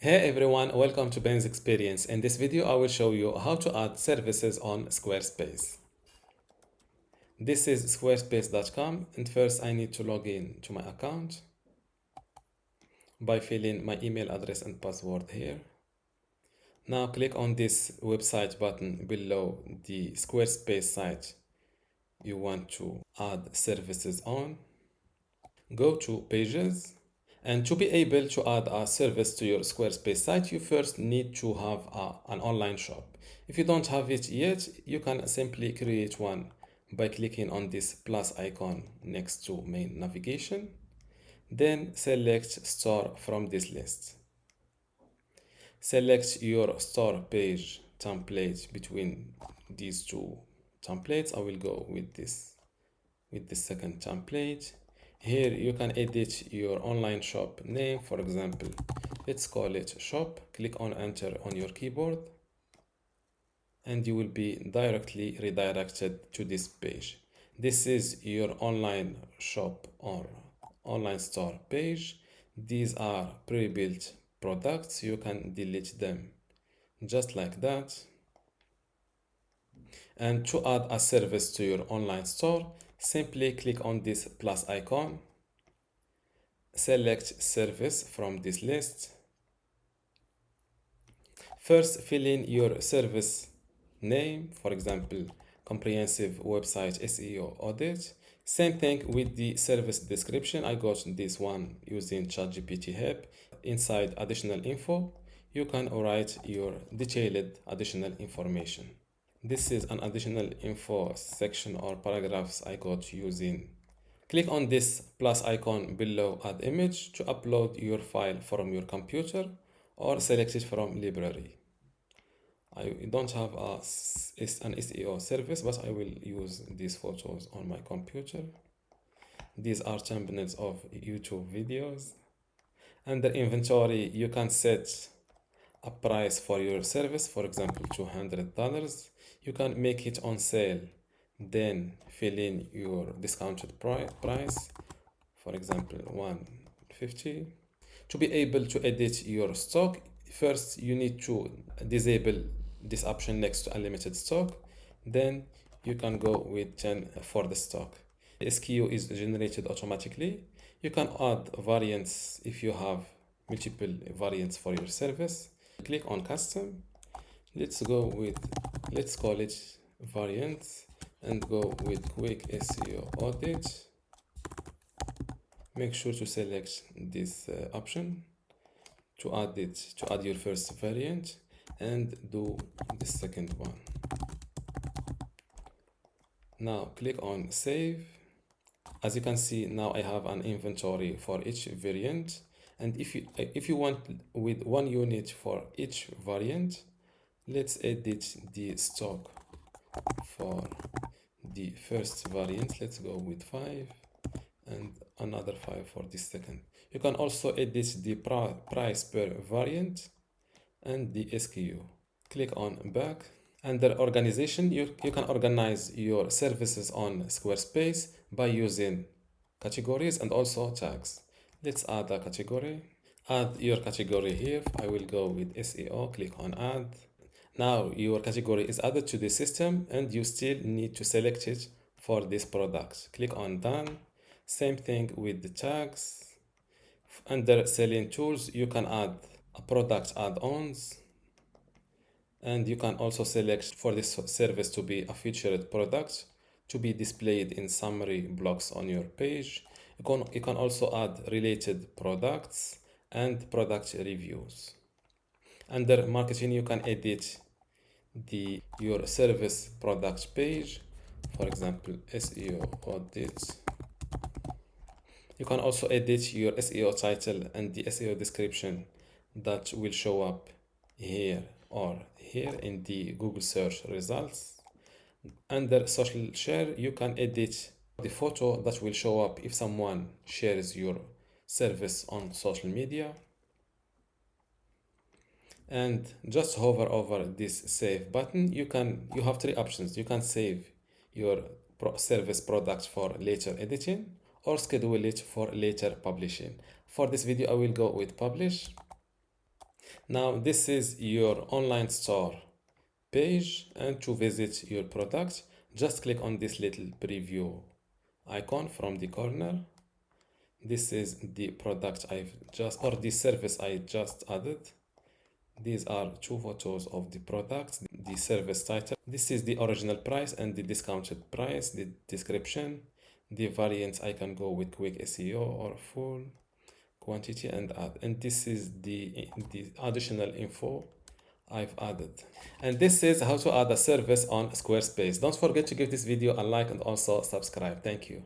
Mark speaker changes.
Speaker 1: Hey everyone, welcome to Ben's Experience. In this video, I will show you how to add services on Squarespace. This is squarespace.com, and first I need to log in to my account by filling my email address and password here. Now click on this website button below the Squarespace site you want to add services on. Go to Pages. And to be able to add a service to your Squarespace site, you first need to have an online shop. If you don't have it yet, you can simply create one by clicking on this plus icon next to main navigation. Then select store from this list. Select your store page template between these two templates. I will go with the second template. Here you can edit your online shop name. For example, let's call it shop. Click on enter on your keyboard and you will be directly redirected to this page. This is your online shop or online store page. These are pre-built products. You can delete them just like that. And to add a service to your online store, simply click on this plus icon. Select service from this list. First, fill in your service name, for example, comprehensive website SEO audit. Same thing with the service description. I got this one using ChatGPT help. Inside additional info, you can write your detailed additional information. This is an additional info section or paragraphs I got using. Click on this plus icon below add image to upload your file from your computer or select it from library. I don't have an SEO service, but I will use these photos on my computer. These are thumbnails of YouTube videos. Under inventory, you can set a price for your service, for example, $200. You can make it on sale, then fill in your discounted price, for example, $150. To be able to edit your stock, first you need to disable this option next to unlimited stock. Then you can go with 10 for the stock. The SKU is generated automatically. You can add variants if you have multiple variants for your service. Click on custom. Let's call it variants and go with quick SEO audit. Make sure to select this option to add your first variant and do the second one. Now click on save. As you can see, now I have an inventory for each variant. And if you want with one unit for each variant, let's edit the stock for the first variant. Let's go with 5 and another 5 for the second. You can also edit the price per variant and the SKU. Click on back. Under organization, you can organize your services on Squarespace by using categories and also tags. Let's add a category. Add your category here. I will go with SEO. Click on add. Now your category is added to the system and you still need to select it for this product. Click on done. Same thing with the tags. Under selling tools, you can add a product add-ons. And you can also select for this service to be a featured product to be displayed in summary blocks on your page. You can also add related products and product reviews. Under marketing, you can edit your service product page, for example, SEO audit. You can also edit your SEO title and the SEO description that will show up here or here in the Google search results. Under social share, you can edit the photo that will show up if someone shares your service on social media. And just hover over this save button. You have three options. You can save your service product for later editing or schedule it for later publishing. For this video, I will go with publish. Now this is your online store page, and to visit your product, just click on this little preview icon from the corner. This is the product I've just, or the service I just added. These are two photos of the product, the service title. This is the original price and the discounted price, the description, the variants. I can go with quick SEO or full quantity and add. And this is the additional info I've added. And this is how to add a service on Squarespace. Don't forget to give this video a like and also subscribe. Thank you.